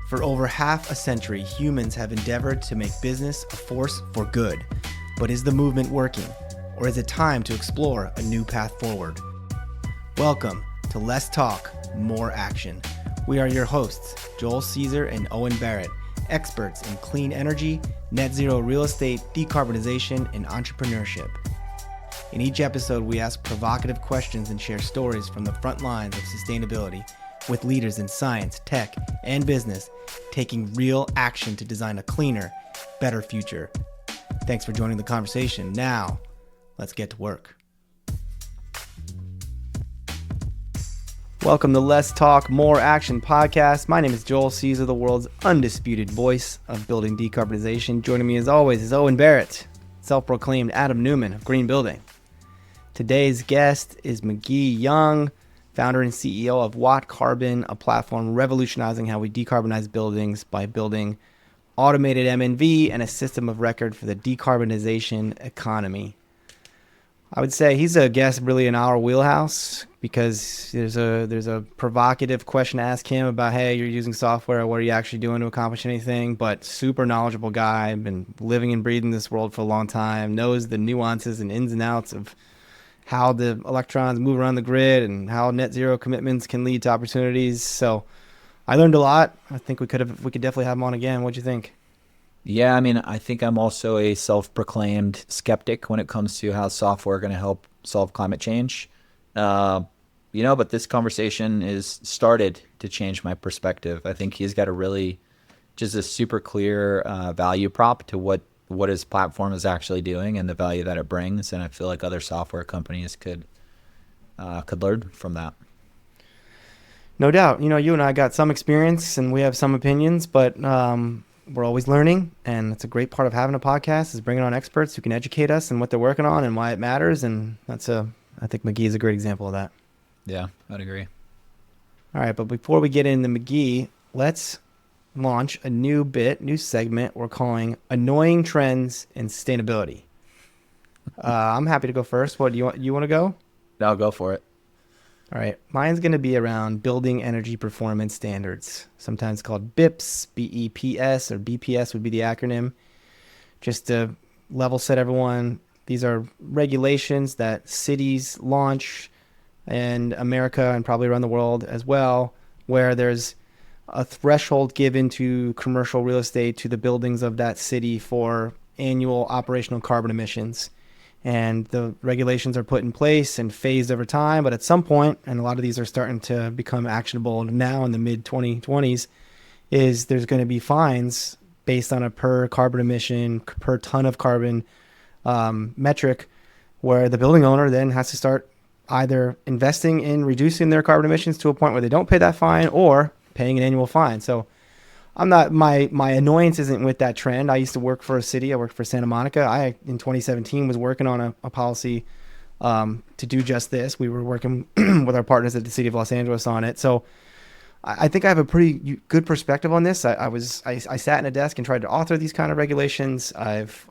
For over half a century, humans have endeavored to make business a force for good. But is the movement working? Or is it time to explore a new path forward? Welcome to Less Talk, More Action. We are your hosts, Joel Caesar and Owen Barrett, experts in clean energy, net zero real estate, decarbonization, and entrepreneurship. In each episode, we ask provocative questions and share stories from the front lines of sustainability with leaders in science, tech, and business, taking real action to design a cleaner, better future. Thanks for joining the conversation. Now, let's get to work. Welcome to Less Talk, More Action podcast. My name is Joel Caesar, the world's undisputed voice of building decarbonization. Joining me as always is Owen Barrett, self-proclaimed Adam Newman of Green Building. Today's guest is McGee Young, founder and CEO of WattCarbon, a platform revolutionizing how we decarbonize buildings by building automated M&V and a system of record for the decarbonization economy. I would say he's a guest really in our wheelhouse because there's a provocative question to ask him about, hey, you're using software, what are you actually doing to accomplish anything? But super knowledgeable guy, been living and breathing this world for a long time, knows the nuances and ins and outs of how the electrons move around the grid and how net zero commitments can lead to opportunities. So I learned a lot. I think we could definitely have him on again. What'd you think? Yeah, I mean, I think I'm also a self-proclaimed skeptic when it comes to how software are going to help solve climate change. But this conversation is started to change my perspective. I think he's got just a super clear value prop to what his platform is actually doing and the value that it brings. And I feel like other software companies could learn from that. No doubt. You and I got some experience and we have some opinions, but we're always learning. And it's a great part of having a podcast is bringing on experts who can educate us and what they're working on and why it matters. And I think McGee is a great example of that. Yeah, I'd agree. All right. But before we get into McGee, let's launch a new segment we're calling Annoying Trends in Sustainability. I'm happy to go first. What do you want to go? I'll go for it. All right. Mine's going to be around building energy performance standards, sometimes called BIPs, BEPS, or BPS would be the acronym. Just to level set everyone, these are regulations that cities launch in America and probably around the world as well, where there's a threshold given to commercial real estate to the buildings of that city for annual operational carbon emissions. And the regulations are put in place and phased over time. But at some point, and a lot of these are starting to become actionable now in the mid 2020s, is there's going to be fines based on a per carbon emission, per ton of carbon metric, where the building owner then has to start either investing in reducing their carbon emissions to a point where they don't pay that fine or paying an annual fine. So I'm not, my annoyance isn't with that trend. I used to work for a city. I worked for Santa Monica. In 2017 was working on a policy to do just this. We were working with our partners at the city of Los Angeles on it. So I think I have a pretty good perspective on this. I sat in a desk and tried to author these kind of regulations. I've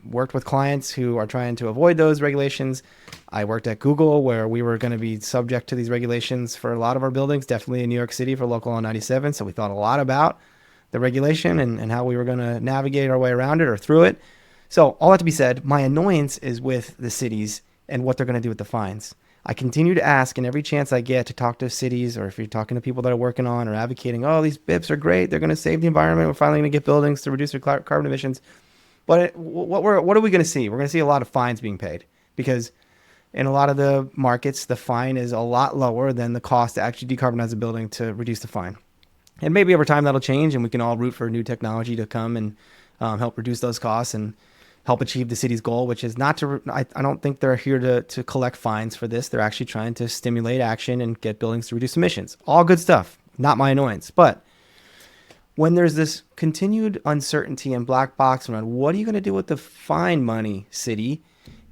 worked with clients who are trying to avoid those regulations. I worked at Google where we were going to be subject to these regulations for a lot of our buildings, definitely in New York City for Local Law 97. So we thought a lot about the regulation and how we were going to navigate our way around it or through it. So all that to be said, my annoyance is with the cities and what they're going to do with the fines. I continue to ask in every chance I get to talk to cities, or if you're talking to people that are working on or advocating, oh, these BIPs are great. They're going to save the environment. We're finally going to get buildings to reduce their carbon emissions. But what are we going to see? We're going to see a lot of fines being paid because in a lot of the markets, the fine is a lot lower than the cost to actually decarbonize a building to reduce the fine. And maybe over time that'll change and we can all root for new technology to come and help reduce those costs and help achieve the city's goal, which is not to, I don't think they're here to collect fines for this. They're actually trying to stimulate action and get buildings to reduce emissions. All good stuff, not my annoyance. But when there's this continued uncertainty and black box around what are you going to do with the fine money, city?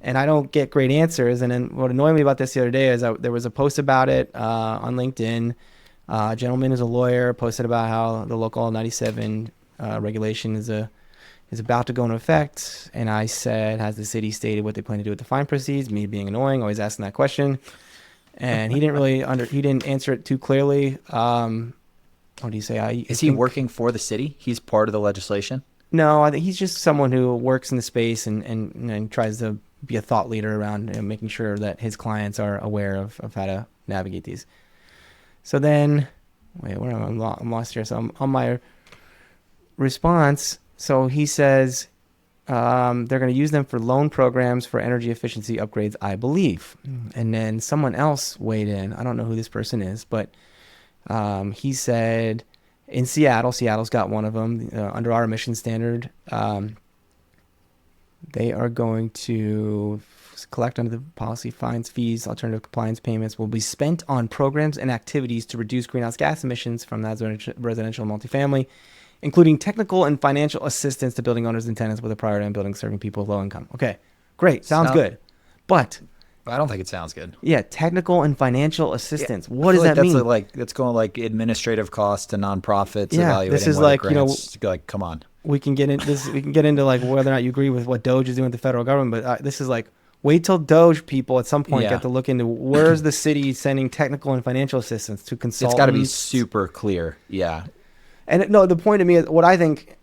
And I don't get great answers. And then what annoyed me about this the other day is there was a post about it on LinkedIn. A gentleman who's a lawyer posted about how the Local 97 regulation is about to go into effect. And I said, has the city stated what they plan to do with the fine proceeds? Me being annoying, always asking that question. And he didn't answer it too clearly. what do you say? I Is he think, working for the city? He's part of the legislation? no, I think he's just someone who works in the space and tries to be a thought leader around making sure that his clients are aware of how to navigate these. So then, wait, where am I? I'm lost here. So I'm on my response. So he says they're going to use them for loan programs for energy efficiency upgrades, I believe. And then someone else weighed in. I don't know who this person is, but he said in Seattle's got one of them under our emission standard. They are going to collect under the policy fines, fees, alternative compliance payments will be spent on programs and activities to reduce greenhouse gas emissions from that residential multifamily, including technical and financial assistance to building owners and tenants with a priority on buildings serving people with low income. Okay, great. Sounds good. But I don't think it sounds good. yeah, technical and financial assistance. Yeah, what does that mean? That's going like administrative costs to nonprofits. Yeah, Evaluating this is whether like, grants, like, come on. We can get into this. We can get into like whether or not you agree with what Doge is doing with the federal government, but this is like, wait till Doge people at some point get to look into where's the city sending technical and financial assistance to consultants. It's got to be super clear. Yeah. And no, the point to me is what I think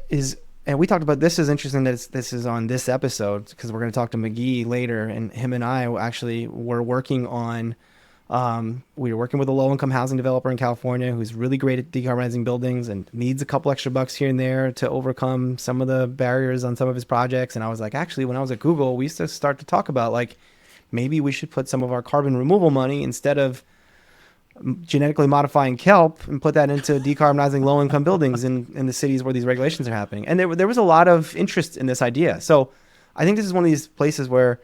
is, and we talked about this is interesting that this is on this episode because we're going to talk to McGee later, and him and I actually were working on. We were working with a low-income housing developer in California who's really great at decarbonizing buildings and needs a couple extra bucks here and there to overcome some of the barriers on some of his projects. And I was like, actually, when I was at Google, we used to start to talk about like, maybe we should put some of our carbon removal money instead of genetically modifying kelp and put that into decarbonizing low-income buildings in the cities where these regulations are happening. And there was a lot of interest in this idea. So I think this is one of these places where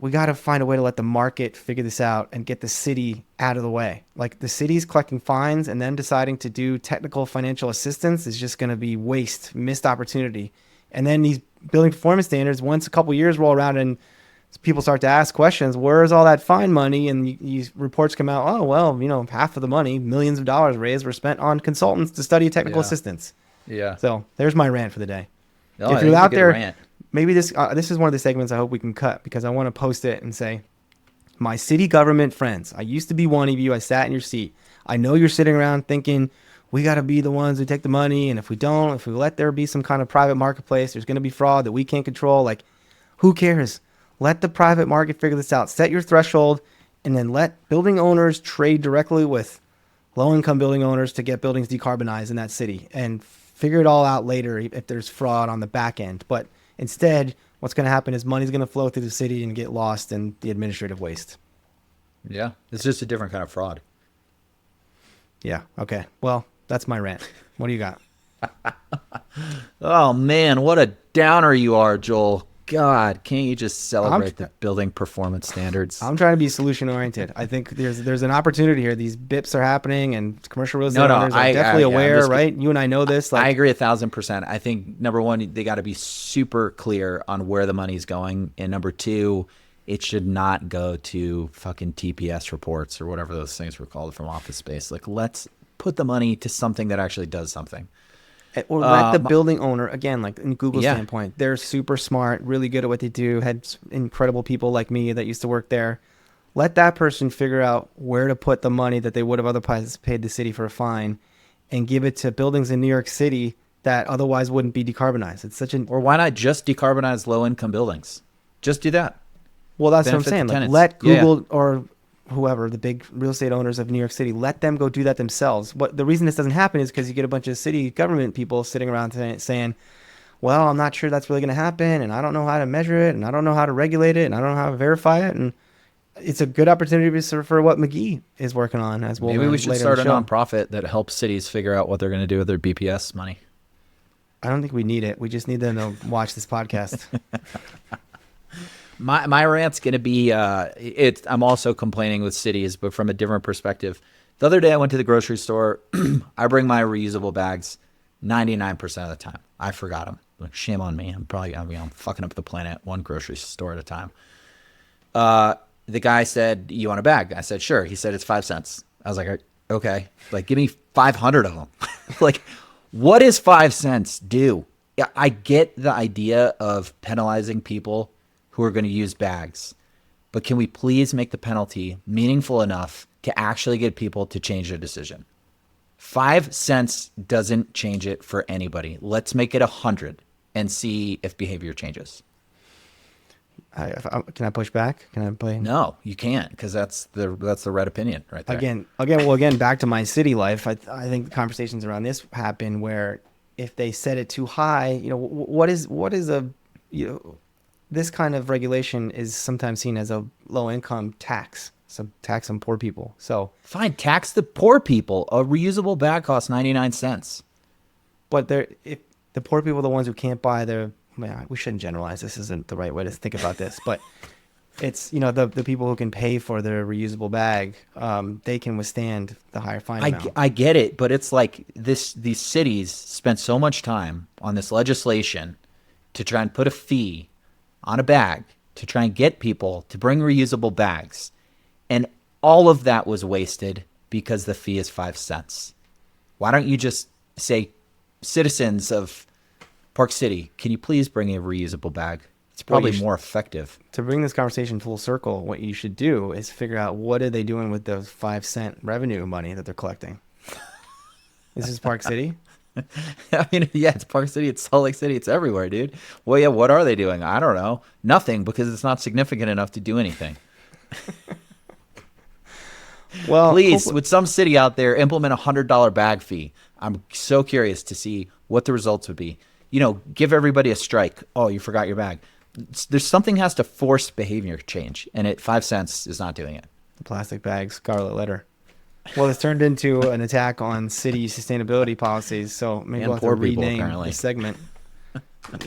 we got to find a way to let the market figure this out and get the city out of the way. Like the city's collecting fines and then deciding to do technical financial assistance is just going to be missed opportunity. And then these building performance standards, once a couple years roll around and people start to ask questions, where's all that fine money? And reports come out, oh, well, half of the money, millions of dollars raised, were spent on consultants to study technical assistance. Yeah. So there's my rant for the day. No, if you're out there, maybe this is one of the segments I hope we can cut because I want to post it and say, my city government friends, I used to be one of you. I sat in your seat. I know you're sitting around thinking we got to be the ones who take the money. And if we let there be some kind of private marketplace, there's going to be fraud that we can't control. Like, who cares? Let the private market figure this out. Set your threshold and then let building owners trade directly with low-income building owners to get buildings decarbonized in that city and figure it all out later if there's fraud on the back end. But instead, what's going to happen is money's going to flow through the city and get lost in the administrative waste. Yeah, it's just a different kind of fraud. Yeah, okay. Well, that's my rant. What do you got? Oh, man, what a downer you are, Joel. God, can't you just celebrate the building performance standards? I'm trying to be solution oriented. I think there's an opportunity here. These BIPs are happening, and commercial real estate owners are definitely aware, right? You and I know this. I agree 1,000%. I think number one, they got to be super clear on where the money's going, and number two, it should not go to fucking TPS reports or whatever those things were called from Office Space. Like, let's put the money to something that actually does something. Or let the building owner, again, like in Google's standpoint, they're super smart, really good at what they do, had incredible people like me that used to work there. Let that person figure out where to put the money that they would have otherwise paid the city for a fine and give it to buildings in New York City that otherwise wouldn't be decarbonized. It's such an... Or why not just decarbonize low-income buildings? Just do that. Well, that's what I'm saying. Like, let Google or whoever, the big real estate owners of New York City, let them go do that themselves. What the reason this doesn't happen is because you get a bunch of city government people sitting around saying, well, I'm not sure that's really going to happen, and I don't know how to measure it, and I don't know how to regulate it, and I don't know how to verify it. And it's a good opportunity for what McGee is working on. As well, maybe we should start a nonprofit that helps cities figure out what they're going to do with their BPS money. I don't think we need it. We just need them to watch this podcast. My rant's going to be, I'm also complaining with cities, but from a different perspective. The other day I went to the grocery store. I bring my reusable bags 99% of the time. I forgot them. Like, shame on me. I'm fucking up the planet one grocery store at a time. The guy said, you want a bag? I said, sure. He said, it's 5 cents. I was like, okay. Like, give me 500 of them. Like, what does 5 cents do? Yeah, I get the idea of penalizing people who are going to use bags. But can we please make the penalty meaningful enough to actually get people to change their decision? 5 cents doesn't change it for anybody. Let's make it 100 and see if behavior changes. Can I push back? Can I play? No, you can't, because that's the red opinion right there. Again, back to my city life. I think the conversations around this happen where if they set it too high, what is a, this kind of regulation is sometimes seen as a low income tax, some tax on poor people. So Fine, tax the poor people. A reusable bag costs 99 cents. but if the poor people are the ones who can't buy their, we shouldn't generalize. This isn't the right way to think about this, but it's, the people who can pay for their reusable bag, they can withstand the higher fine amount. I get it, but it's like these cities spent so much time on this legislation to try and put a fee on a bag to try and get people to bring reusable bags. And all of that was wasted because the fee is 5 cents. Why don't you just say, citizens of Park City, can you please bring a reusable bag? It's probably more effective. To bring this conversation full circle, what you should do is figure out what are they doing with those 5 cent revenue money that they're collecting. This is Park City. I mean, yeah, it's Park City, it's Salt Lake City, it's everywhere, dude. Well, yeah, what are they doing? I don't know. Nothing, because it's not significant enough to do anything. Well, please, would some city out there implement a $100 bag fee? I'm so curious to see what the results would be. Give everybody a strike. Oh, you forgot your bag. There's something has to force behavior change, and 5 cents is not doing it. The plastic bag, scarlet letter. Well, it's turned into an attack on city sustainability policies, so maybe we'll have to rename the segment.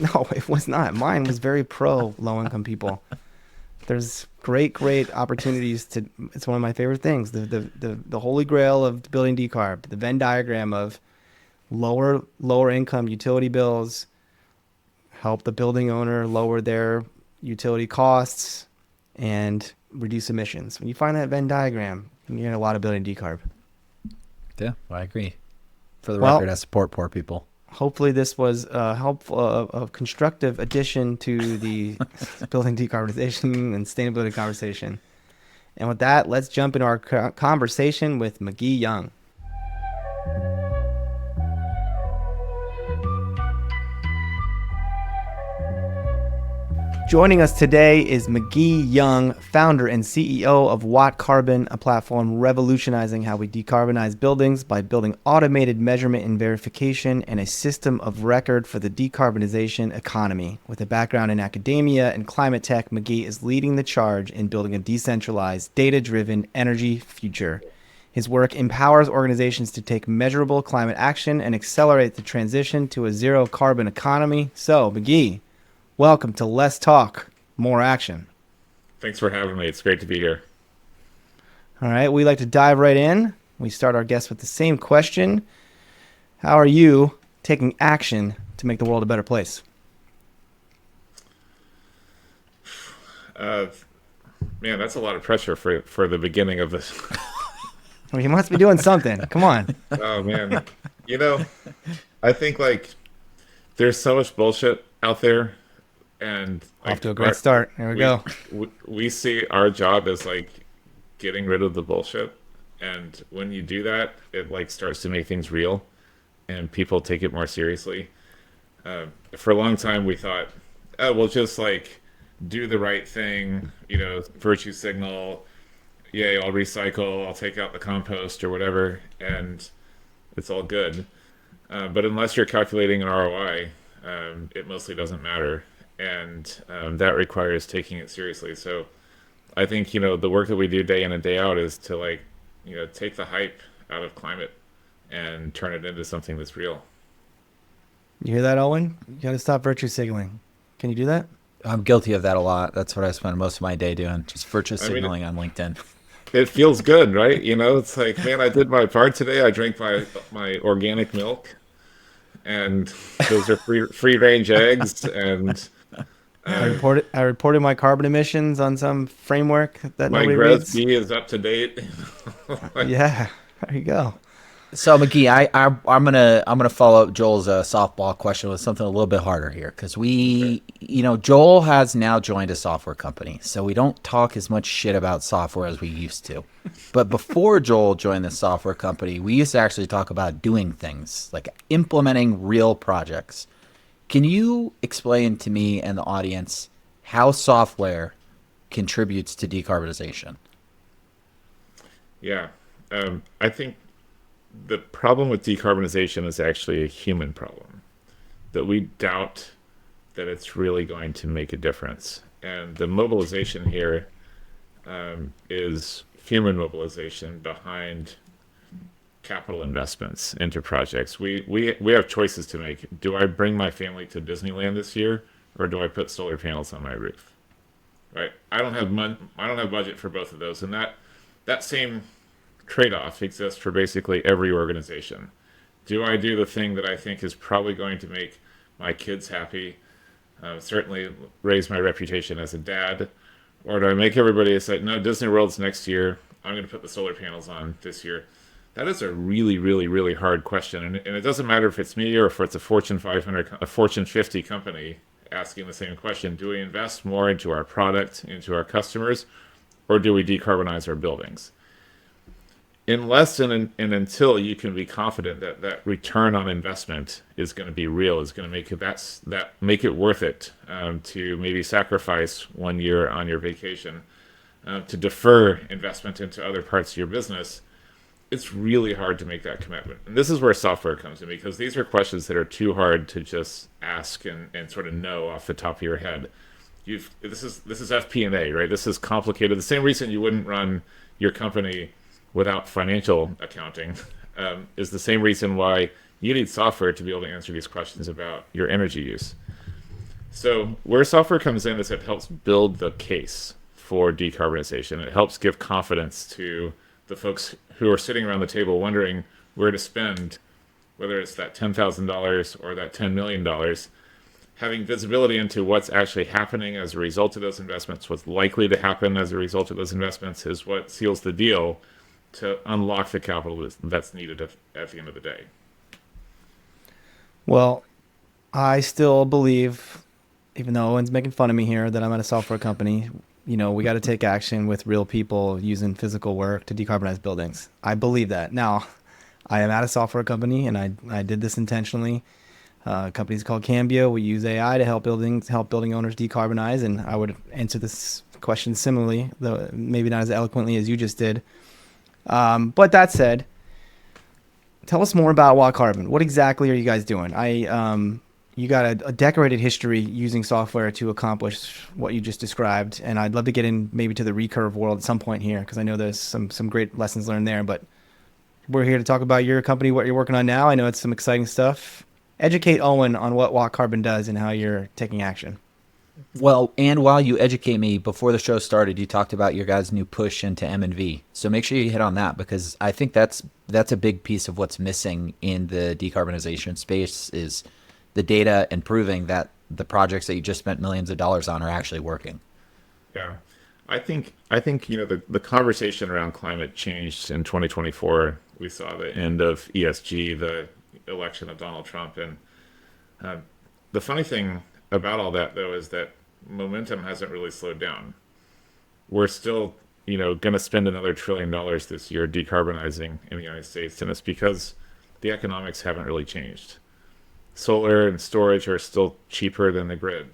No, it was not. Mine was very pro low-income people. There's great opportunities to. It's one of my favorite things. The holy grail of building decarb. The Venn diagram of lower income utility bills, help the building owner lower their utility costs, and reduce emissions. When you find that Venn diagram, you get a lot of building decarb. Yeah, I agree. For the record, I support poor people. Hopefully this was a constructive addition to the building decarbonization and sustainability conversation. And with that, let's jump into our conversation with McGee Young. Joining us today is McGee Young, founder and CEO of WattCarbon, a platform revolutionizing how we decarbonize buildings by building automated measurement and verification and a system of record for the decarbonization economy. With a background in academia and climate tech, McGee is leading the charge in building a decentralized, data-driven energy future. His work empowers organizations to take measurable climate action and accelerate the transition to a zero-carbon economy. So, McGee, welcome to Less Talk, More Action. Thanks for having me. It's great to be here. All right, we like to dive right in. We start our guests with the same question. How are you taking action to make the world a better place? Man, that's a lot of pressure for the beginning of this. Well, you must be doing something. Come on. Oh, man. I think, there's so much bullshit out there. And off to a great start. There we go. We see our job as getting rid of the bullshit, and when you do that, it starts to make things real, and people take it more seriously. For a long time, we thought, oh, we'll just do the right thing, virtue signal. Yay, I'll recycle. I'll take out the compost or whatever, and it's all good. But unless you're calculating an ROI, it mostly doesn't matter. And that requires taking it seriously. So I think, the work that we do day in and day out is to take the hype out of climate and turn it into something that's real. You hear that, Owen? You got to stop virtue signaling. Can you do that? I'm guilty of that a lot. That's what I spend most of my day doing, just virtue signaling on LinkedIn. It feels good, right? It's man, I did my part today. I drank my organic milk, and those are free range eggs, and I reported my carbon emissions on some framework that my nobody reads. GRESB is up to date. Yeah, there you go. So McGee, I'm gonna follow up Joel's softball question with something a little bit harder here because Okay. Joel has now joined a software company, so we don't talk as much shit about software as we used to. But before Joel joined the software company, we used to actually talk about doing things like implementing real projects. Can you explain to me and the audience how software contributes to decarbonization? Yeah. I think the problem with decarbonization is actually a human problem, that we doubt that it's really going to make a difference. And the mobilization here is human mobilization behind capital investments into projects. We have choices to make. Do I bring my family to Disneyland this year, or do I put solar panels on my roof? Right? I don't have budget for both of those, and that same trade-off exists for basically every organization. Do I do the thing that I think is probably going to make my kids happy, certainly raise my reputation as a dad, or do I make everybody say, no, Disney World's next year, I'm going to put the solar panels on this year? That is a really, really, really hard question, and it doesn't matter if it's me or if it's a Fortune 500, a Fortune 50 company asking the same question. Do we invest more into our product, into our customers, or do we decarbonize our buildings? Unless and until you can be confident that that return on investment is going to be real, is going to make it that make it worth it, to maybe sacrifice 1 year on your vacation, to defer investment into other parts of your business, it's really hard to make that commitment. And this is where software comes in, because these are questions that are too hard to just ask and sort of know off the top of your head. This is FP&A, right? This is complicated. The same reason you wouldn't run your company without financial accounting, is the same reason why you need software to be able to answer these questions about your energy use. So where software comes in is it helps build the case for decarbonization. It helps give confidence to the folks who are sitting around the table wondering where to spend, whether it's that $10,000 or that $10 million. Having visibility into what's actually happening as a result of those investments, what's likely to happen as a result of those investments, is what seals the deal to unlock the capital that's needed at the end of the day. Well, I still believe, even though Owen's making fun of me here, that I'm at a software company. We got to take action with real people using physical work to decarbonize buildings. I believe that. Now, I am at a software company, and I did this intentionally. Company's called Cambio. We use AI to help building owners decarbonize, and I would answer this question similarly, though maybe not as eloquently as you just did. But that said, tell us more about WattCarbon. What exactly are you guys doing? You got a decorated history using software to accomplish what you just described, and I'd love to get in maybe to the recurve world at some point here, because I know there's some great lessons learned there. But we're here to talk about your company, what you're working on now. I know it's some exciting stuff. Educate Owen on what WattCarbon does and how you're taking action. Well, and while you educate me, before the show started, you talked about your guys' new push into M&V. So make sure you hit on that, because I think that's a big piece of what's missing in the decarbonization space is the data and proving that the projects that you just spent millions of dollars on are actually working. Yeah, I think the conversation around climate changed in 2024. We saw the end of ESG, the election of Donald Trump, and the funny thing about all that, though, is that momentum hasn't really slowed down. We're still, going to spend another $1 trillion this year decarbonizing in the United States, and it's because the economics haven't really changed. Solar and storage are still cheaper than the grid.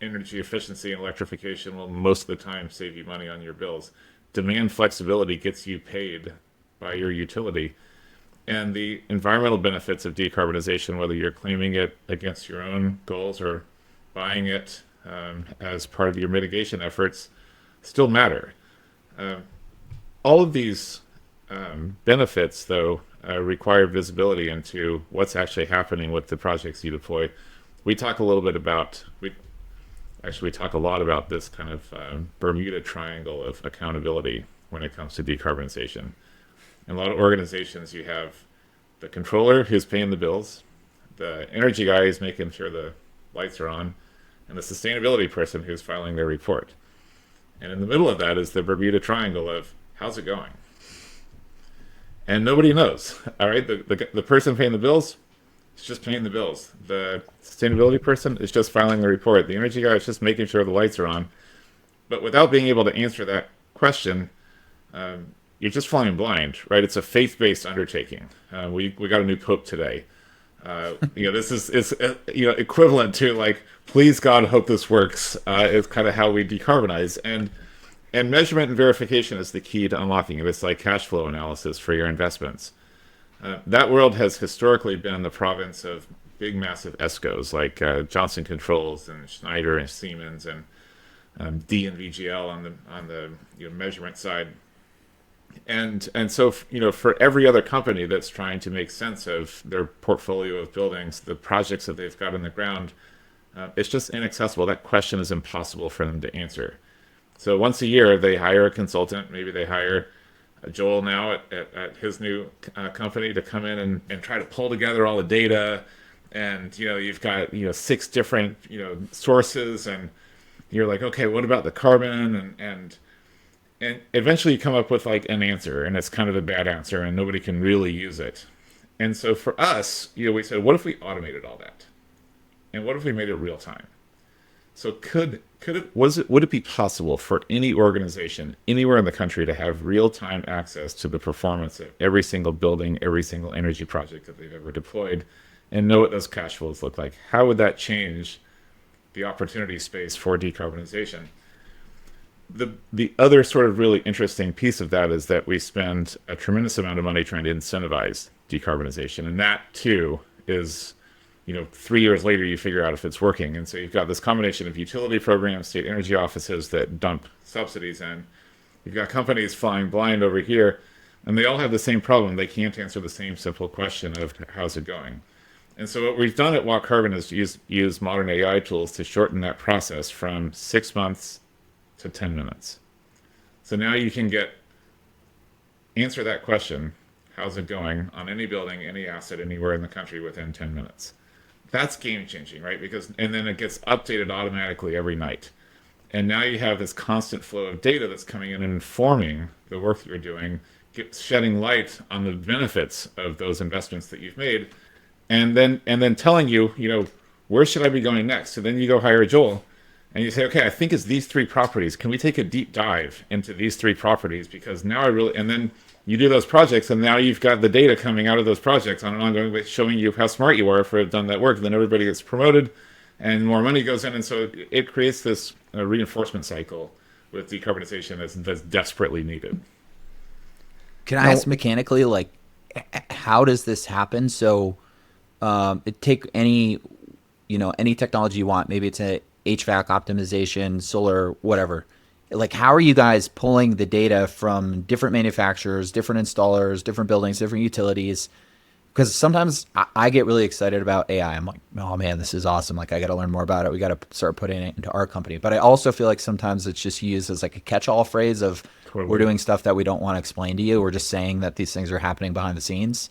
Energy efficiency and electrification will most of the time save you money on your bills. Demand flexibility gets you paid by your utility. And the environmental benefits of decarbonization, whether you're claiming it against your own goals or buying it as part of your mitigation efforts, still matter. Um, all of these benefits, though, require visibility into what's actually happening with the projects you deploy. We talk a little bit about, we talk a lot about this kind of Bermuda Triangle of accountability when it comes to decarbonization. In a lot of organizations, you have the controller who's paying the bills, the energy guy who's making sure the lights are on, and the sustainability person who's filing their report. And in the middle of that is the Bermuda Triangle of how's it going? And nobody knows. All right, the person paying the bills is just paying the bills. The sustainability person is just filing the report. The energy guy is just making sure the lights are on. But without being able to answer that question, you're just flying blind, right? It's a faith-based undertaking. We got a new pope today. This is equivalent to like, please God, hope this works. Is kind of how we decarbonize, and measurement and verification is the key to unlocking it. It's like cash flow analysis for your investments. That world has historically been the province of big, massive ESCOs like Johnson Controls and Schneider and Siemens and D and VGL on the measurement side. And so for every other company that's trying to make sense of their portfolio of buildings, the projects that they've got on the ground, it's just inaccessible. That question is impossible for them to answer. So once a year, they hire a consultant. Maybe they hire Joel now at his new company to come in and try to pull together all the data. And you've got 6 different sources, and you're like, okay, what about the carbon? And eventually you come up with like an answer, and it's kind of a bad answer, and nobody can really use it. And so for us, we said, what if we automated all that? And what if we made it real time? So would it be possible for any organization anywhere in the country to have real time access to the performance of every single building, every single energy project that they've ever deployed, and know what those cash flows look like? How would that change the opportunity space for decarbonization? The other sort of really interesting piece of that is that we spend a tremendous amount of money trying to incentivize decarbonization, and that too is 3 years later you figure out if it's working. And so you've got this combination of utility programs, state energy offices that dump subsidies in. You've got companies flying blind over here, and they all have the same problem. They can't answer the same simple question of how's it going. And so what we've done at WattCarbon is use modern AI tools to shorten that process from 6 months to 10 minutes. So now you can answer that question, how's it going, on any building, any asset, anywhere in the country within 10 minutes. That's game changing, right? And then it gets updated automatically every night. And now you have this constant flow of data that's coming in and informing the work that you're doing, shedding light on the benefits of those investments that you've made, and then telling you, where should I be going next? So then you go hire Joel, and you say, okay, I think it's these 3 properties. Can we take a deep dive into these 3 properties? Because now and then you do those projects, and now you've got the data coming out of those projects on an ongoing basis showing you how smart you are for have done that work. And then everybody gets promoted and more money goes in. And so it creates this reinforcement cycle with decarbonization that's desperately needed. Can I ask mechanically, like, how does this happen? So take any technology you want. Maybe it's a HVAC optimization, solar, whatever. Like, how are you guys pulling the data from different manufacturers, different installers, different buildings, different utilities? Because sometimes I get really excited about AI. I'm like, oh man, this is awesome. Like, I got to learn more about it. We got to start putting it into our company. But I also feel like sometimes it's just used as like a catch-all phrase of we're doing stuff that we don't want to explain to you. We're just saying that these things are happening behind the scenes.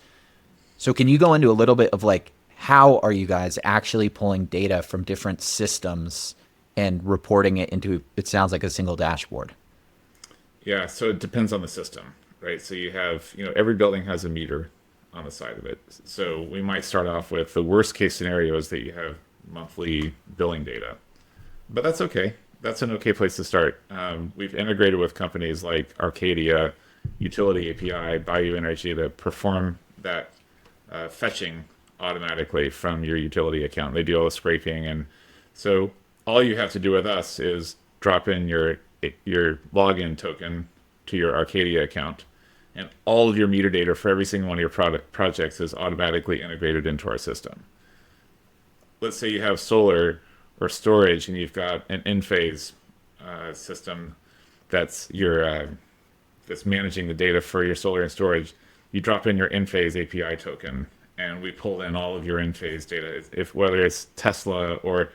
So can you go into a little bit of like, how are you guys actually pulling data from different systems and reporting it into, it sounds like, a single dashboard? Yeah, so it depends on the system, right? So you have, every building has a meter on the side of it. So we might start off with the worst case scenario is that you have monthly billing data, but that's okay. That's an okay place to start. We've integrated with companies like Arcadia, Utility API, Bayou Energy to perform that fetching automatically from your utility account. They do all the scraping, and so all you have to do with us is drop in your login token to your Arcadia account, and all of your meter data for every single one of your projects is automatically integrated into our system. Let's say you have solar or storage, and you've got an in-phase system that's that's managing the data for your solar and storage. You drop in your in-phase API token, and we pull in all of your in-phase data, whether it's Tesla or...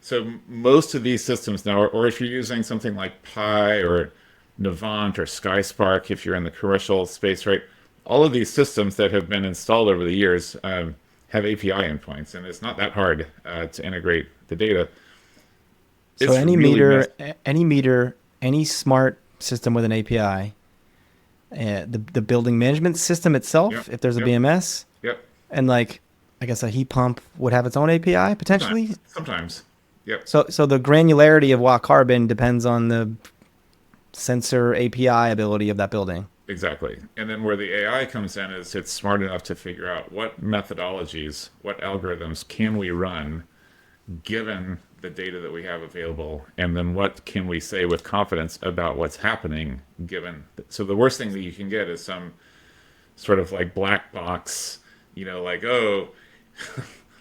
So most of these systems now, or if you're using something like Pi or Navant or SkySpark, if you're in the commercial space, right? All of these systems that have been installed over the years have API endpoints, and it's not that hard to integrate the data. So any meter, any smart system with an API the building management system itself, Yep. if there's a Yep. BMS, Yep. and like I guess a heat pump would have its own API potentially. Sometimes. Yep. So the granularity of WattCarbon depends on the sensor API ability of that building. Exactly. And then where the AI comes in is it's smart enough to figure out what methodologies, what algorithms can we run given the data that we have available, and then what can we say with confidence about what's happening given. So the worst thing that you can get is some sort of like black box, like, oh,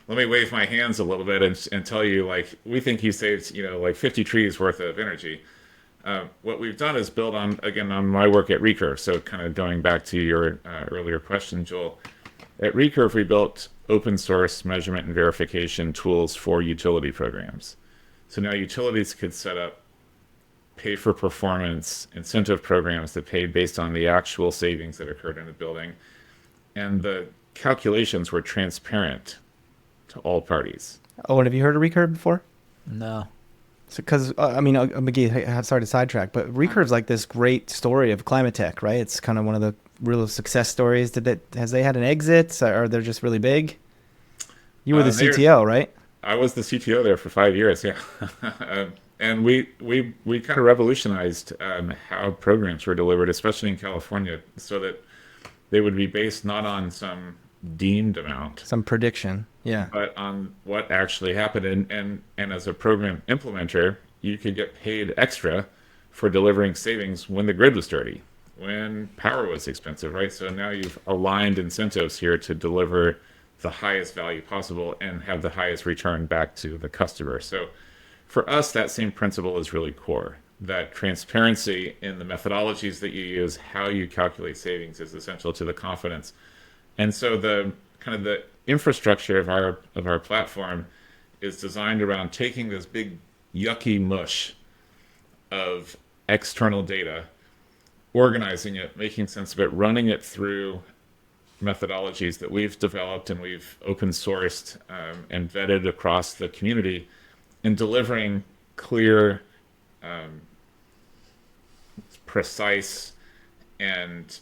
let me wave my hands a little bit and tell you, like, we think you saved, like 50 trees worth of energy. What we've done is build on, again, on my work at Recurve. So kind of going back to your earlier question, Joel, at Recurve, we built open source measurement and verification tools for utility programs. So now utilities could set up pay for performance incentive programs that paid based on the actual savings that occurred in a building. And the calculations were transparent to all parties. Oh, and have you heard of Recurve before? No. So, because McGee, sorry to sidetrack, but Recurve's like this great story of climate tech, right? It's kind of one of the real success stories. Has they had an exit, or they're just really big? You were the CTO, right? I was the CTO there for 5 years, yeah. And we kind of revolutionized how programs were delivered, especially in California, so that they would be based not on some deemed amount, some prediction, yeah, but on what actually happened. And as a program implementer, you could get paid extra for delivering savings when the grid was dirty, when power was expensive, right? So now you've aligned incentives here to deliver the highest value possible and have the highest return back to the customer. So for us, that same principle is really core. That transparency in the methodologies that you use, how you calculate savings, is essential to the confidence. And so the kind of the infrastructure of our platform is designed around taking this big yucky mush of external data, organizing it, making sense of it, running it through methodologies that we've developed and we've open sourced and vetted across the community, and delivering clear, precise, and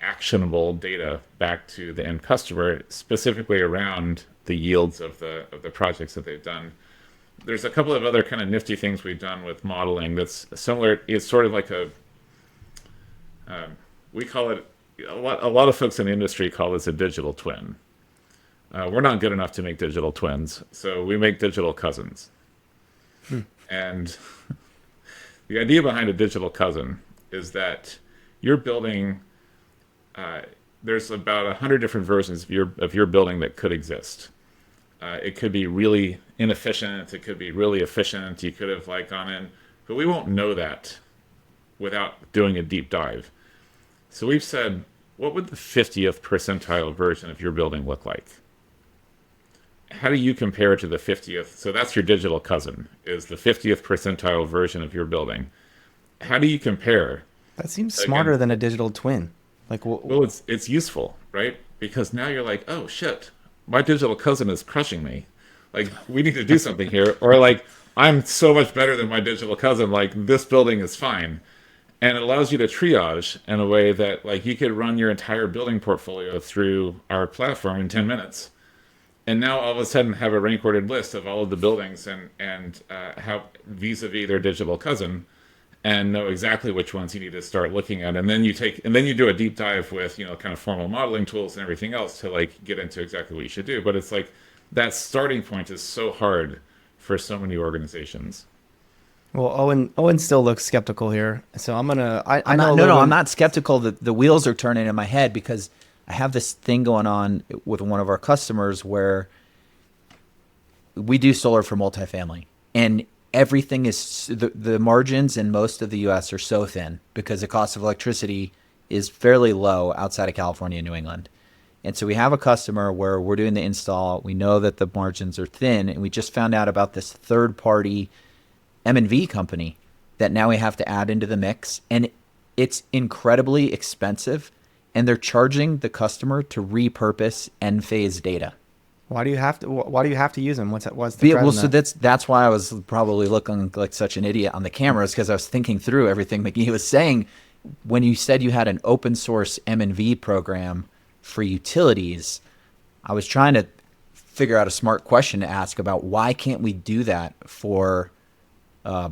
actionable data back to the end customer, specifically around the yields of the projects that they've done. There's a couple of other kind of nifty things we've done with modeling that's similar. It's sort of like we call it, a lot of folks in the industry call this a digital twin. We're not good enough to make digital twins, so we make digital cousins. And the idea behind a digital cousin is that you're building, there's about 100 different versions of your building that could exist. It could be really inefficient, it could be really efficient, you could have like gone in, but we won't know that without doing a deep dive. So we've said, what would the 50th percentile version of your building look like? How do you compare to the 50th? So that's your digital cousin, is the 50th percentile version of your building. How do you compare? That seems smarter than a digital twin. Like, well, it's useful, right? Because now you're like, oh shit, my digital cousin is crushing me. Like, we need to do something here. Or like, I'm so much better than my digital cousin. Like, this building is fine. And it allows you to triage in a way that, like, you could run your entire building portfolio through our platform in 10 minutes. And now all of a sudden have a rank ordered list of all of the buildings and how vis-a-vis their digital cousin, and know exactly which ones you need to start looking at. And then you do a deep dive with, kind of formal modeling tools and everything else to like get into exactly what you should do. But it's like that starting point is so hard for so many organizations. Well, Owen still looks skeptical here, so I'm gonna. I'm not skeptical. The wheels are turning in my head because I have this thing going on with one of our customers where we do solar for multifamily, and everything is the margins in most of the U.S. are so thin because the cost of electricity is fairly low outside of California and New England. And so we have a customer where we're doing the install. We know that the margins are thin, and we just found out about this third-party M&V company that now we have to add into the mix, and it's incredibly expensive, and they're charging the customer to repurpose end-phase data. Why do you have to use them? What's the well, so that's why I was probably looking like such an idiot on the cameras, because I was thinking through everything McGee was saying, when you said you had an open source M&V program for utilities, I was trying to figure out a smart question to ask about why can't we do that for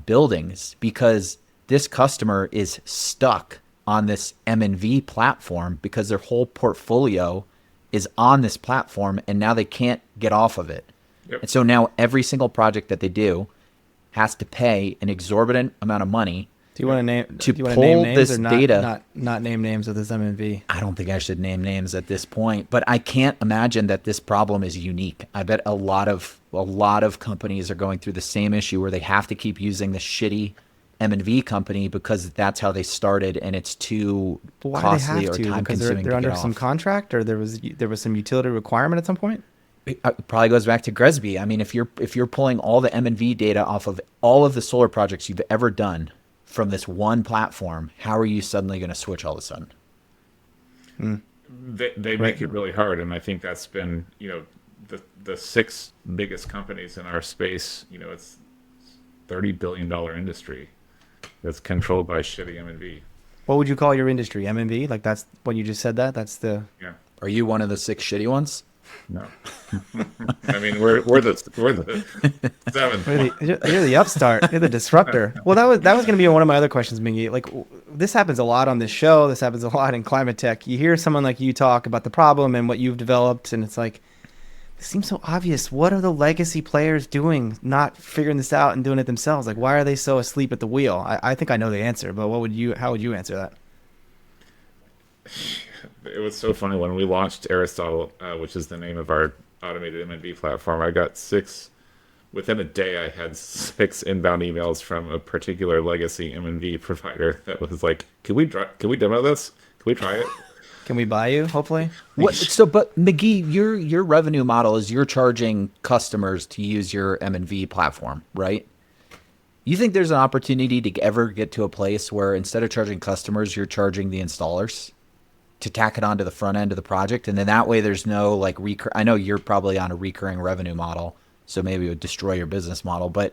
buildings, because this customer is stuck on this M&V platform because their whole portfolio is on this platform and now they can't get off of it. Yep. And so now every single project that they do has to pay an exorbitant amount of money Do you want to name? to do you want to name pull names this or not, data. Not name names of this MMV. I don't think I should name names at this point, but I can't imagine that this problem is unique. I bet a lot of companies are going through the same issue where they have to keep using the shitty M&V company because that's how they started, and it's too But why costly do or they have to? time Because consuming they're to under get some off. contract, or there was some utility requirement at some point. It probably goes back to Gresby. I mean, if you're pulling all the M&V data off of all of the solar projects you've ever done from this one platform, how are you suddenly going to switch all of a sudden? They make it really hard, and I think that's been, the six biggest companies in our space. It's $30 billion industry that's controlled by shitty M&V. What would you call your industry? MMV? Like that's what you just said. That's the. Yeah. Are you one of the 6 shitty ones? No. I mean, we're the seventh one. You're the upstart. You're the disruptor. Well, that was going to be one of my other questions, McGee. Like, this happens a lot on this show. This happens a lot in climate tech. You hear someone like you talk about the problem and what you've developed, and it's like, it seems so obvious. What are the legacy players doing, not figuring this out and doing it themselves? Like, why are they so asleep at the wheel? I think I know the answer, but how would you answer that? It was so funny when we launched Aristotle, which is the name of our automated M&V platform. I got 6 within a day. I had 6 inbound emails from a particular legacy M&V provider that was like, "Can we demo this? Can we try it?" Can we buy you? Hopefully. But McGee, your revenue model is you're charging customers to use your M&V platform, right? You think there's an opportunity to ever get to a place where instead of charging customers, you're charging the installers to tack it onto the front end of the project, and then that way there's no like I know you're probably on a recurring revenue model, so maybe it would destroy your business model, but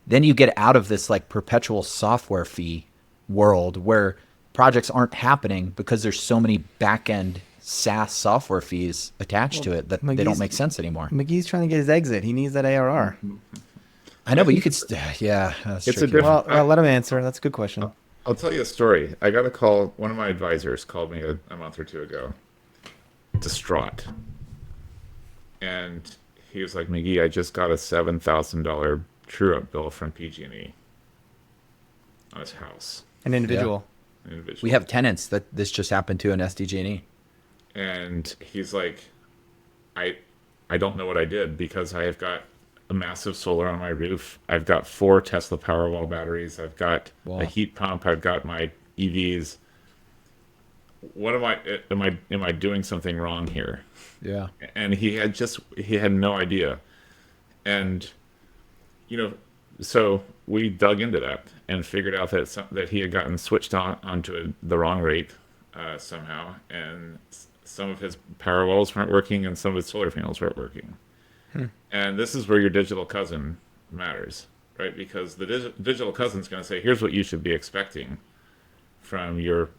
then you get out of this like perpetual software fee world where projects aren't happening because there's so many back-end SaaS software fees attached to it that they don't make sense anymore. McGee's trying to get his exit. He needs that ARR. I know, but you could, yeah, that's It's a tricky. different. Well, let him answer. That's a good question. I'll tell you a story. I got a call. One of my advisors called me a month or two ago, distraught, and he was like, "McGee, I just got a $7,000 true-up bill from PG&E on his house." An individual. An individual. We have tenants that this just happened to in SDG&E. And he's like, I don't know what I did because I have got a massive solar on my roof. I've got 4 Tesla Powerwall batteries. I've got Wow. a heat pump. I've got my EVs. What am I doing something wrong here? Yeah. And he had no idea. And so we dug into that and figured out that he had gotten switched onto the wrong rate somehow, and some of his power walls weren't working and some of his solar panels weren't working. And this is where your digital cousin matters, right? Because the digital cousin's going to say, "Here's what you should be expecting from your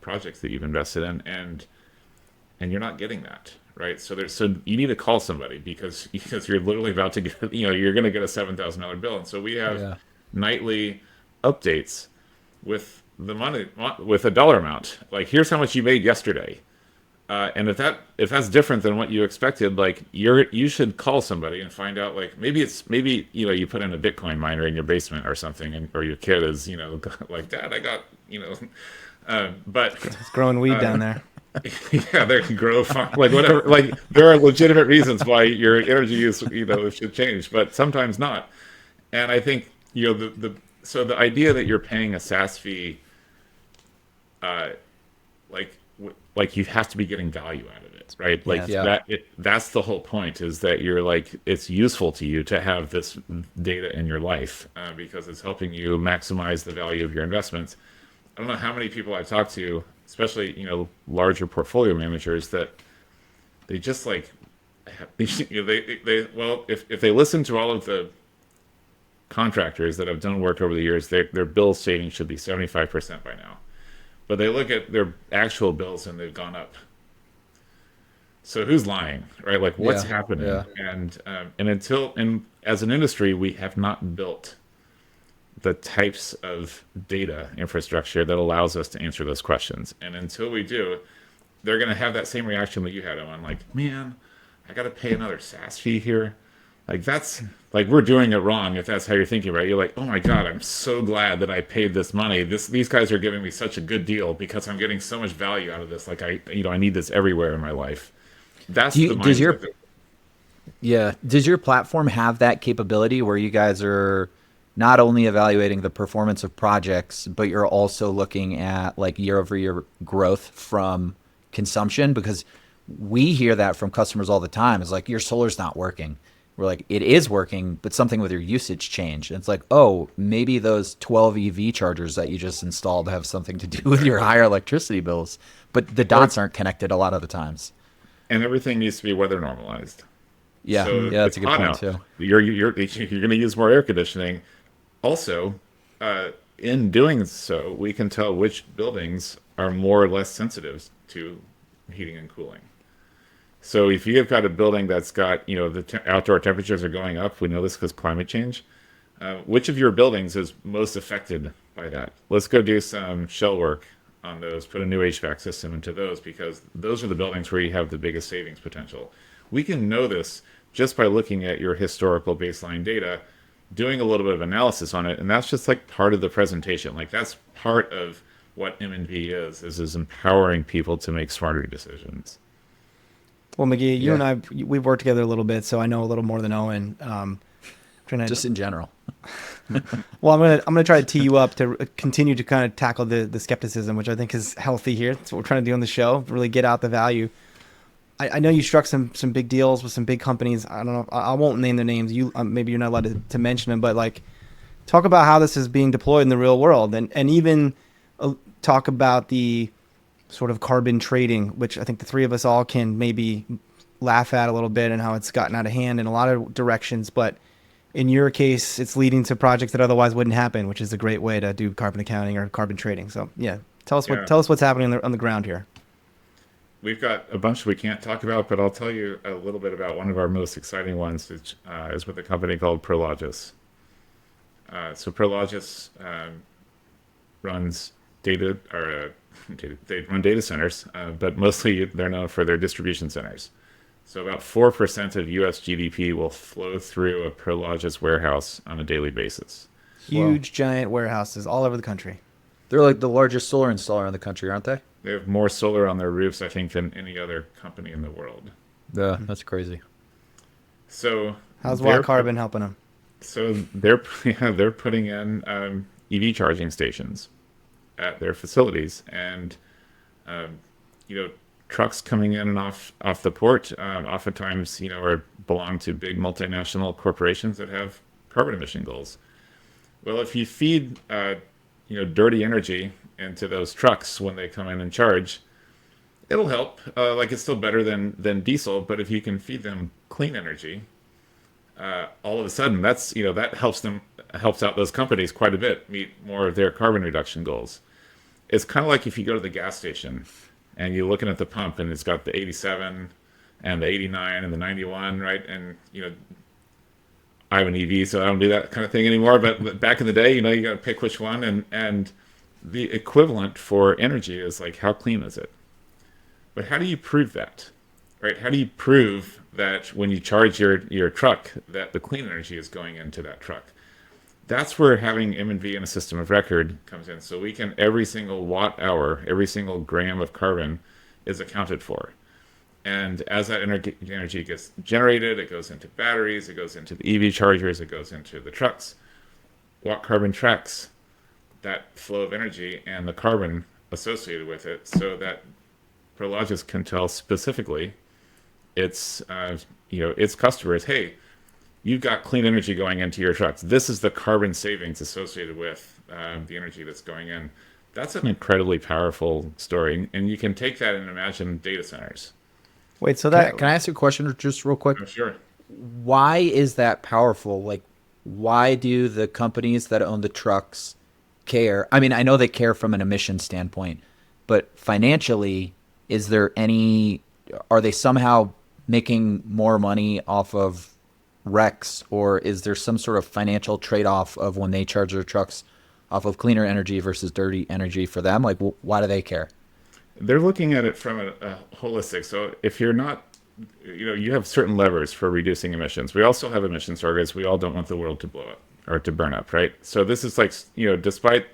projects that you've invested in," and you're not getting that, right? So you need to call somebody because you're literally about to get, you're going to get a $7,000 bill, and so we have nightly updates with the money, with a dollar amount. Like, here's how much you made yesterday. And if that's different than what you expected, like you should call somebody and find out, like maybe you put in a Bitcoin miner in your basement or something, or your kid is like, "Dad, I got but It's growing weed down there. yeah, they can grow like whatever. Like there are legitimate reasons why your energy use should change, but sometimes not. And I think so the idea that you're paying a SaaS fee, like you have to be getting value out of it, right? Like that's the whole point, is that you're like, it's useful to you to have this data in your life because it's helping you maximize the value of your investments. I don't know how many people I've talked to, especially larger portfolio managers, that they just like if they listen to all of the contractors that have done work over the years, their bill savings should be 75% by now. But they look at their actual bills and they've gone up. So who's lying, right? Like what's Yeah, happening? yeah. And as an industry, we have not built the types of data infrastructure that allows us to answer those questions. And until we do, they're going to have that same reaction that you had, Owen. Like, man, I got to pay another SaaS fee here. Like that's like we're doing it wrong if that's how you're thinking, right? You're like, oh my god, I'm so glad that I paid this money. These guys are giving me such a good deal because I'm getting so much value out of this. Like I need this everywhere in my life. That's Do the you, does your mindset. Yeah. Does your platform have that capability where you guys are not only evaluating the performance of projects, but you're also looking at like year over year growth from consumption? Because we hear that from customers all the time. It's like, your solar's not working. We're like, it is working, but something with your usage changed. And it's like, oh, maybe those 12 EV chargers that you just installed have something to do with your higher electricity bills. But the dots aren't connected a lot of the times. And everything needs to be weather normalized. Yeah. So Yeah, that's it's a good hot point out. too. You're going to use more air conditioning. Also, in doing so, we can tell which buildings are more or less sensitive to heating and cooling. So if you've got a building that's got, the outdoor temperatures are going up, we know this because climate change. Which of your buildings is most affected by that? Let's go do some shell work on those, put a new HVAC system into those because those are the buildings where you have the biggest savings potential. We can know this just by looking at your historical baseline data, doing a little bit of analysis on it, and that's just like part of the presentation. Like that's part of what M&V is empowering people to make smarter decisions. Well, McGee, you and Yeah. I, we've worked together a little bit, so I know a little more than Owen. Trying Just to, in general. well, I'm gonna try to tee you up to continue to kind of tackle the skepticism, which I think is healthy here. That's what we're trying to do on the show. Really get out the value. I know you struck some big deals with some big companies. I don't know. I won't name their names. You maybe you're not allowed to mention them, but like talk about how this is being deployed in the real world, and even talk about the sort of carbon trading, which I think the three of us all can maybe laugh at a little bit, and how it's gotten out of hand in a lot of directions. But in your case, it's leading to projects that otherwise wouldn't happen, which is a great way to do carbon accounting or carbon trading. So yeah, Yeah. tell us what's happening on the ground here. We've got a bunch we can't talk about, but I'll tell you a little bit about one of our most exciting ones, which is with a company called Prologis. So Prologis runs data, or they run data centers, but mostly they're known for their distribution centers. So about 4% of U.S. GDP will flow through a Prologis warehouse on a daily basis. Wow. Huge, giant warehouses all over the country. They're like the largest solar installer in the country, aren't they? They have more solar on their roofs, I think, than any other company in the world. Yeah, that's crazy. So How's they're WattCarbon helping them? So they're yeah, they're putting in EV charging stations at their facilities, and um, trucks coming in and off the port oftentimes are belong to big multinational corporations that have carbon emission goals. Well, if you feed dirty energy into those trucks when they come in and charge, it'll help. Like it's still better than diesel, but if you can feed them clean energy, all of a sudden that helps out those companies quite a bit meet more of their carbon reduction goals. It's kind of like if you go to the gas station and you're looking at the pump and it's got the 87 and the 89 and the 91, right? And I have an EV, so I don't do that kind of thing anymore. But back in the day, you got to pick which one, and the equivalent for energy is like, how clean is it? But how do you prove that, right? How do you prove that when you charge your truck that the clean energy is going into that truck? That's where having M&V in a system of record comes in. So we can, every single watt hour, every single gram of carbon is accounted for. And as that energy gets generated, it goes into batteries, it goes into the EV chargers, it goes into the trucks. WattCarbon tracks that flow of energy and the carbon associated with it, so that Prologis can tell specifically its its customers, hey, you've got clean energy going into your trucks. This is the carbon savings associated with the energy that's going in. That's an incredibly powerful story, and you can take that and imagine data centers. Wait, so Can I, that can I ask you a question just real quick? I'm sure. Why is that powerful? Like, why do the companies that own the trucks care? I mean, I know they care from an emission standpoint, but financially, is there any, are they somehow making more money off of wrecks, or is there some sort of financial trade-off of when they charge their trucks off of cleaner energy versus dirty energy for them? Like, why do they care? They're looking at it from a holistic. So if you're not, you have certain levers for reducing emissions. We also have emissions targets. We all don't want the world to blow up or to burn up, right? So this is like, despite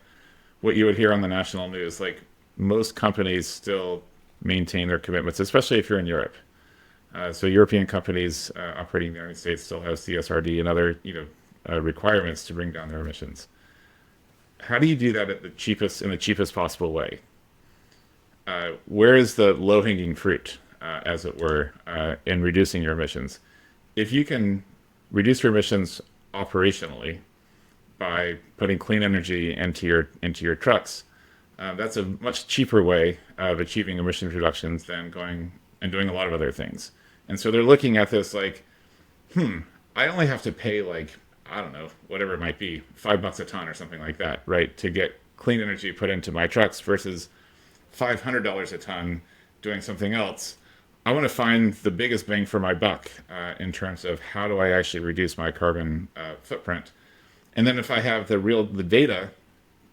what you would hear on the national news, like most companies still maintain their commitments, especially if you're in Europe. So European companies operating in the United States still have CSRD and other, requirements to bring down their emissions. How do you do that in the cheapest possible way? Where is the low-hanging fruit, as it were, in reducing your emissions? If you can reduce your emissions operationally by putting clean energy into your trucks, that's a much cheaper way of achieving emissions reductions than going and doing a lot of other things. And so they're looking at this like, I only have to pay like, I don't know, whatever it might be, $5 a ton or something like that, right, to get clean energy put into my trucks versus $500 a ton doing something else. I want to find the biggest bang for my buck in terms of how do I actually reduce my carbon footprint. And then if I have the data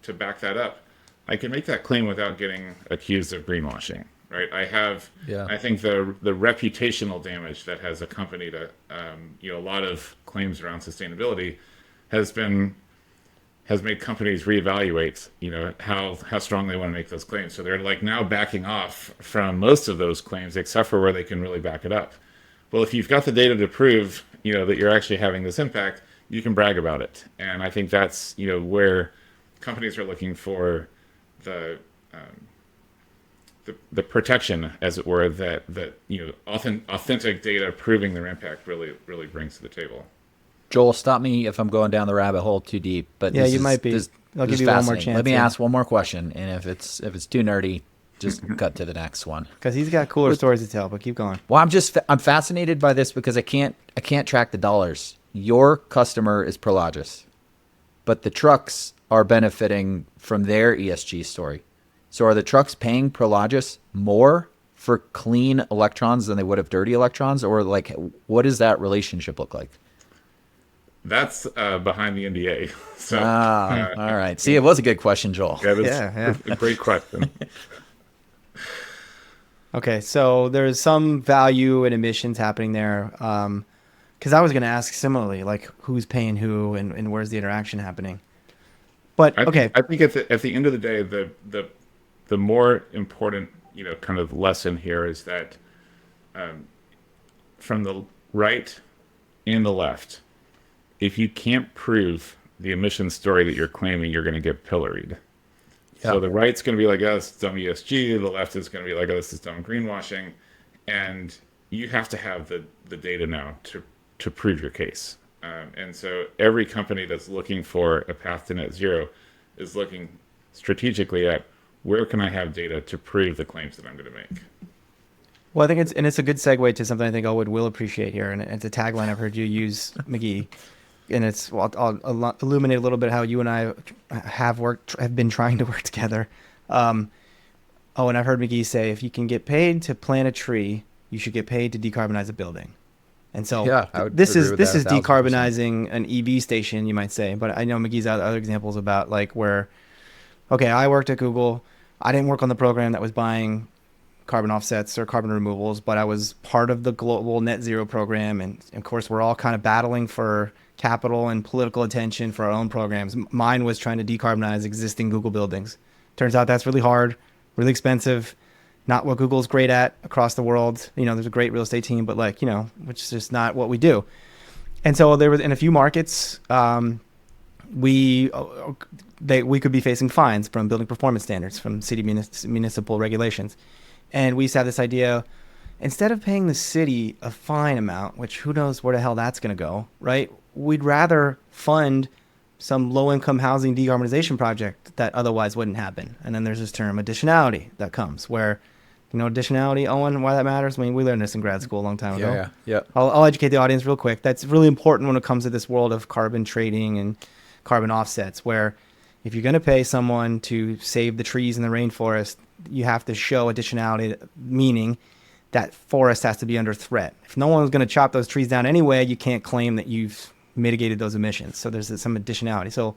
to back that up, I can make that claim without getting accused of greenwashing, right? I think the reputational damage that has accompanied a lot of claims around sustainability has made companies reevaluate, how strong they want to make those claims. So they're like now backing off from most of those claims, except for where they can really back it up. Well, if you've got the data to prove, that you're actually having this impact, you can brag about it. And I think that's, where companies are looking for the protection, as it were, that authentic data proving their impact really brings to the table. Joel, stop me if I'm going down the rabbit hole too deep. But yeah, you might be. I'll give you one more chance. Let me ask one more question, and if it's too nerdy, just cut to the next one. Because he's got cooler stories to tell. But keep going. Well, I'm fascinated by this because I can't track the dollars. Your customer is Prologis, but the trucks are benefiting from their ESG story. So are the trucks paying Prologis more for clean electrons than they would have dirty electrons, or like what does that relationship look like? That's behind the NDA. So, all right. See, it was a good question, Joel. Yeah, a great question. Okay, so there's some value in emissions happening there. Because I was going to ask similarly, like who's paying who and where's the interaction happening. But okay, I think at the end of the day, the more important kind of lesson here is that from the right and the left, if you can't prove the emission story that you're claiming, you're going to get pilloried. Yeah. So the right's going to be like, oh, this is dumb ESG. The left is going to be like, oh, this is dumb greenwashing. And you have to have the data now to prove your case. And so every company that's looking for a path to net zero is looking strategically at where can I have data to prove the claims that I'm going to make. Well, I think it's a good segue to something I think Owen will appreciate here, and it's a tagline I've heard you use, McGee. And I'll illuminate a little bit how you and I have been trying to work together. And I've heard McGee say, if you can get paid to plant a tree, you should get paid to decarbonize a building. And so this is decarbonizing an EV station, you might say. But I know McGee's got other examples about like where, okay, I worked at Google. I didn't work on the program that was buying carbon offsets or carbon removals, but I was part of the global net zero program. And of course, we're all kind of battling for capital and political attention for our own programs. Mine was trying to decarbonize existing Google buildings. Turns out that's really hard, really expensive, not what Google's great at across the world. There's a great real estate team, but which is just not what we do. And so there was in a few markets, we could be facing fines from building performance standards, from city municipal regulations. And we used to have this idea, instead of paying the city a fine amount, which who knows where the hell that's going to go, right? We'd rather fund some low-income housing decarbonization project that otherwise wouldn't happen. And then there's this term additionality that comes where, You know, additionality, Owen, why that matters? I mean, we learned this in grad school a long time ago. Yeah. I'll educate the audience real quick. That's really important when it comes to this world of carbon trading and carbon offsets, where if you're going to pay someone to save the trees in the rainforest, you have to show additionality, meaning that forest has to be under threat. If no one's going to chop those trees down anyway, you can't claim that you've mitigated those emissions. So there's some additionality. So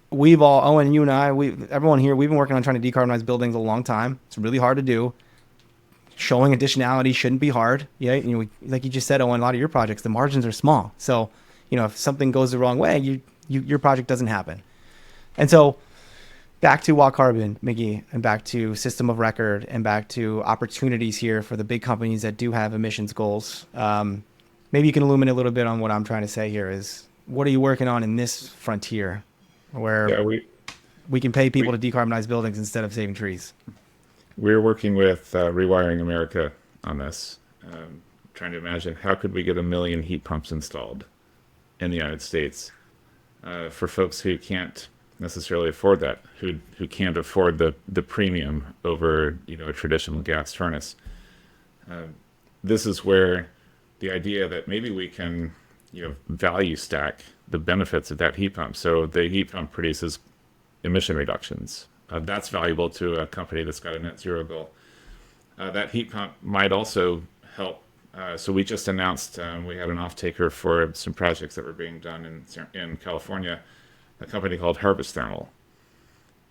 we've all, Owen, you and I, everyone here, we've been working on trying to decarbonize buildings a long time. It's really hard to do. Showing additionality shouldn't be hard. Yeah, you know, like you just said, Owen, a lot of your projects, the margins are small. So, you know, if something goes the wrong way, your project doesn't happen. And so back to WattCarbon, McGee, and back to system of record, and back to opportunities here for the big companies that do have emissions goals. Maybe you can illuminate a little bit on what I'm trying to say here is, what are you working on in this frontier where we can pay people to decarbonize buildings instead of saving trees? We're working with Rewiring America on this, trying to imagine how could we get 1 million heat pumps installed in the United States for folks who can't necessarily afford that, who can't afford the premium over, you know, a traditional gas furnace. This is where the idea that maybe we can, you know, value stack the benefits of that heat pump. So the heat pump produces emission reductions. That's valuable to a company that's got a net zero goal. That heat pump might also help. So we just announced we had an off-taker for some projects that were being done in California, a company called Harvest Thermal.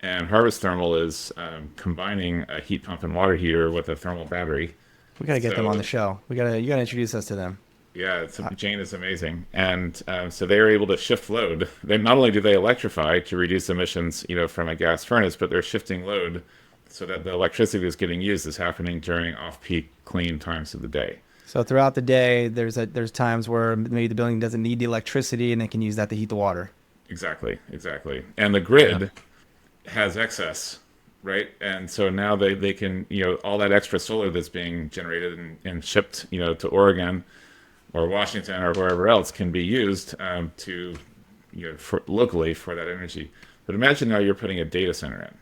And Harvest Thermal is combining a heat pump and water heater with a thermal battery. We got to get them on the show. You got to introduce us to them. Yeah, Jane is amazing. And so they are able to shift load. They not only do they electrify to reduce emissions, you know, from a gas furnace, but they're shifting load so that the electricity that's getting used is happening during off-peak clean times of the day. So throughout the day, there's times where maybe the building doesn't need the electricity and they can use that to heat the water. Exactly. And the grid has excess, right? And so now they can, you know, all that extra solar that's being generated and shipped, you know, to Oregon or Washington or wherever else can be used to, you know, locally for that energy. But imagine now you're putting a data center in,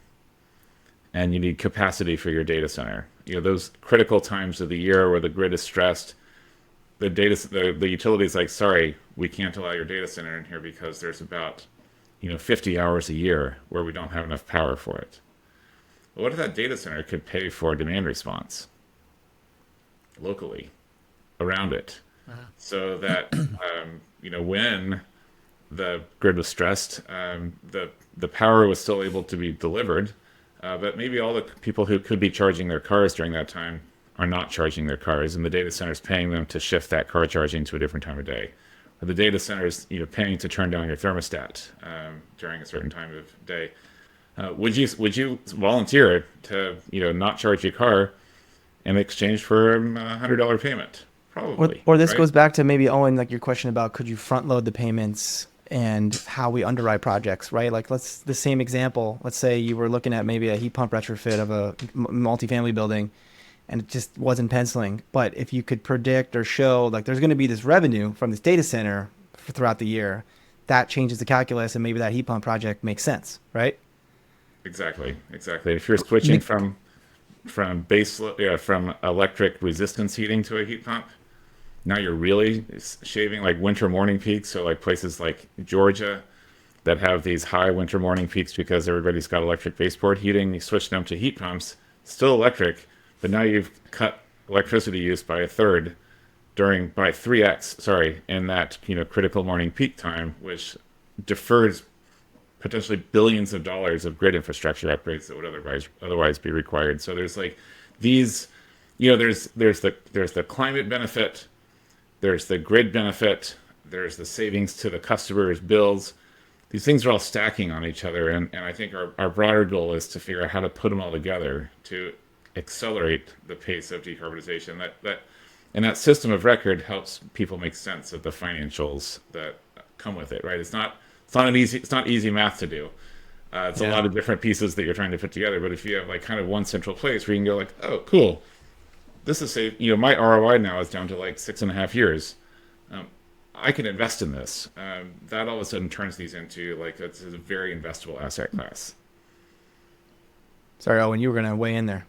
and you need capacity for your data center. You know, those critical times of the year where the grid is stressed, the utility is like, sorry, we can't allow your data center in here because there's about, you know, 50 hours a year where we don't have enough power for it. Well, what if that data center could pay for demand response locally around it? So that, you know, when the grid was stressed, the power was still able to be delivered, but maybe all the people who could be charging their cars during that time are not charging their cars, and the data center is paying them to shift that car charging to a different time of day. Or the data center is, you know, paying to turn down your thermostat during a certain time of day. Would you volunteer to, you know, not charge your car in exchange for a $100 payment? Probably. Or this right? goes back to maybe, Owen, like your question about could you front load the payments and how we underwrite projects, right? Like the same example. Let's say you were looking at maybe a heat pump retrofit of a multifamily building and it just wasn't penciling. But if you could predict or show like there's going to be this revenue from this data center throughout the year, that changes the calculus and maybe that heat pump project makes sense, right? Exactly. If you're switching from electric resistance heating to a heat pump, now you're really shaving like winter morning peaks. So like places like Georgia that have these high winter morning peaks because everybody's got electric baseboard heating, you switch them to heat pumps, still electric, but now you've cut electricity use by a third by 3x, in that, you know, critical morning peak time, which defers potentially billions of dollars of grid infrastructure upgrades that would otherwise be required. So there's like these, you know, there's the climate benefit, there's the grid benefit, there's the savings to the customer's bills. These things are all stacking on each other, and I think our broader goal is to figure out how to put them all together to accelerate the pace of decarbonization. That system of record helps people make sense of the financials that come with it, right? It's not easy math to do. It's a lot of different pieces that you're trying to put together. But if you have like kind of one central place where you can go like, oh, cool, this is my ROI now is down to like 6.5 years. I can invest in this. That all of a sudden turns these into like it's a very investable asset class. Sorry, Owen, you were going to weigh in there.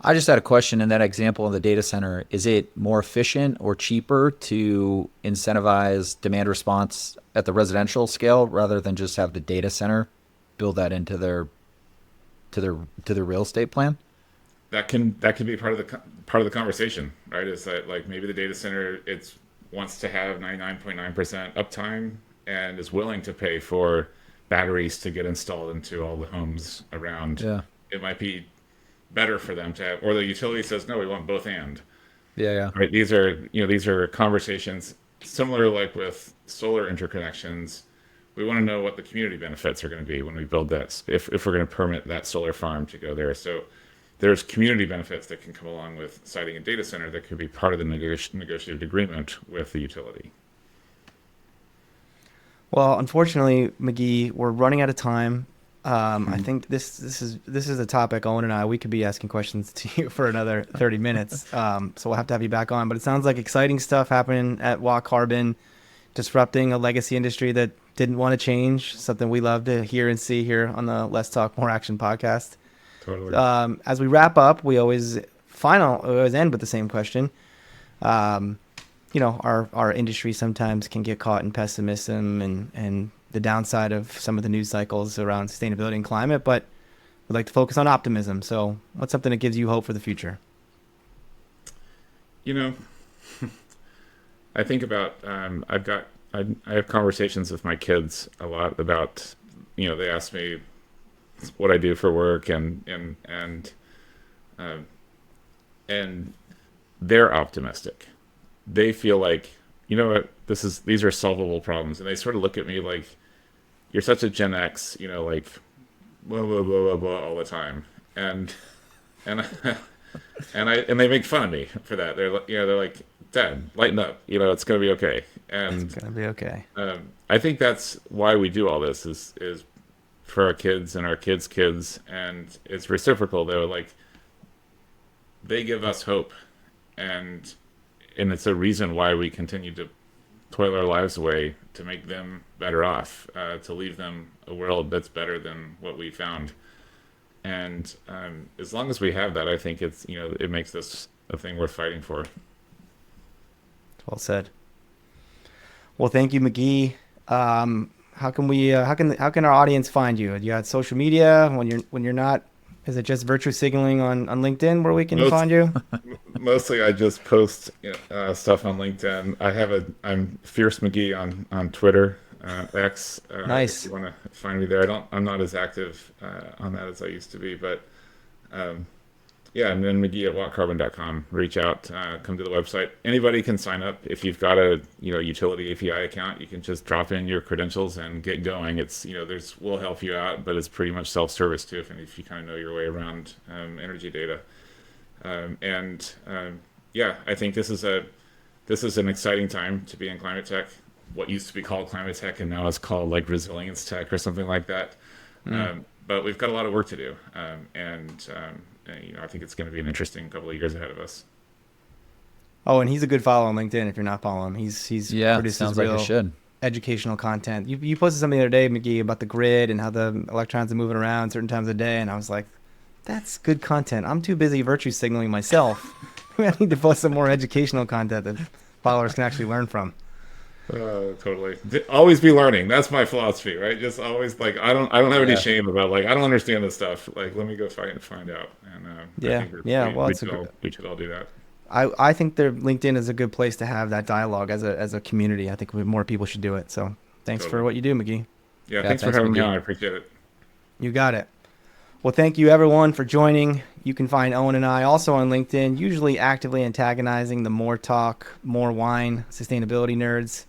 I just had a question in that example in the data center. Is it more efficient or cheaper to incentivize demand response at the residential scale rather than just have the data center build that into their real estate plan? That can be part of the conversation, right? Is that like maybe the data center it's wants to have 99.9% uptime and is willing to pay for batteries to get installed into all the homes around. Yeah. It might be better for them to have, or the utility says no, we want both and. Yeah, yeah. Right? These are conversations similar like with solar interconnections. We want to know what the community benefits are going to be when we build that. If we're going to permit that solar farm to go there, so there's community benefits that can come along with siting a data center that could be part of the negotiated agreement with the utility. Well, unfortunately, McGee, we're running out of time. I think this is a topic Owen and we could be asking questions to you for another 30 minutes. So we'll have to have you back on. But it sounds like exciting stuff happening at WattCarbon, disrupting a legacy industry that didn't want to change. Something we love to hear and see here on the Let's Talk More Action podcast. Totally. As we wrap up, we always end with the same question. Our industry sometimes can get caught in pessimism and the downside of some of the news cycles around sustainability and climate, but we'd like to focus on optimism. So what's something that gives you hope for the future? I think about I have conversations with my kids a lot about they ask me what I do for work and they're optimistic. They feel like what these are solvable problems, and they sort of look at me like you're such a Gen X, like blah blah blah blah blah all the time, and and they make fun of me for that. They're like, Dad, lighten up. It's gonna be okay. And It's gonna be okay. I think that's why we do all this is for our kids and our kids' kids, and it's reciprocal. They're like they give us hope, and it's a reason why we continue to toil our lives away to make them better off, to leave them a world that's better than what we found. And as long as we have that, I think it's it makes this a thing worth fighting for. Well said. Well, thank you, McGee. How can our audience find you? You got social media when you're not? Is it just virtue signaling on LinkedIn where we can find you? Mostly, I just post stuff on LinkedIn. I'm Fierce McGee on Twitter, X. Nice. If you want to find me there, I'm not as active on that as I used to be, but and then McGee at WattCarbon.com. Reach out, come to the website. Anybody can sign up. If you've got a utility API account, you can just drop in your credentials and get going. It's we'll help you out, but it's pretty much self-service too if you kind of know your way around energy data. I think this is an exciting time to be in climate tech. What used to be called climate tech and now is called like resilience tech or something like that. But we've got a lot of work to do, I think it's going to be an interesting couple of years ahead of us. Oh, and he's a good follow on LinkedIn if you're not following him. He's produces sounds like real you should. educational content. You posted something the other day, McGee, about the grid and how the electrons are moving around certain times of day, and I was like, that's good content. I'm too busy virtue signaling myself. I need to post some more educational content that followers can actually learn from. Totally. Always be learning. That's my philosophy, right? Just always like I don't have any shame about like I don't understand this stuff. Like let me go find out. And we should all do that. I think LinkedIn is a good place to have that dialogue as a community. I think more people should do it. So thanks for what you do, McGee. Yeah, thanks for having me on. I appreciate it. You got it. Well, thank you everyone for joining. You can find Owen and I also on LinkedIn, usually actively antagonizing the more talk, more wine, sustainability nerds.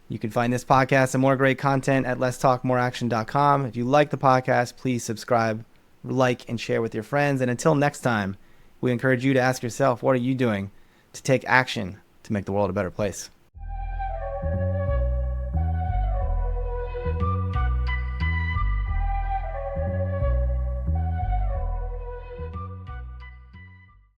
You can find this podcast and more great content at letstalkmoreaction.com. If you like the podcast, please subscribe, like, and share with your friends. And until next time, we encourage you to ask yourself, what are you doing to take action to make the world a better place?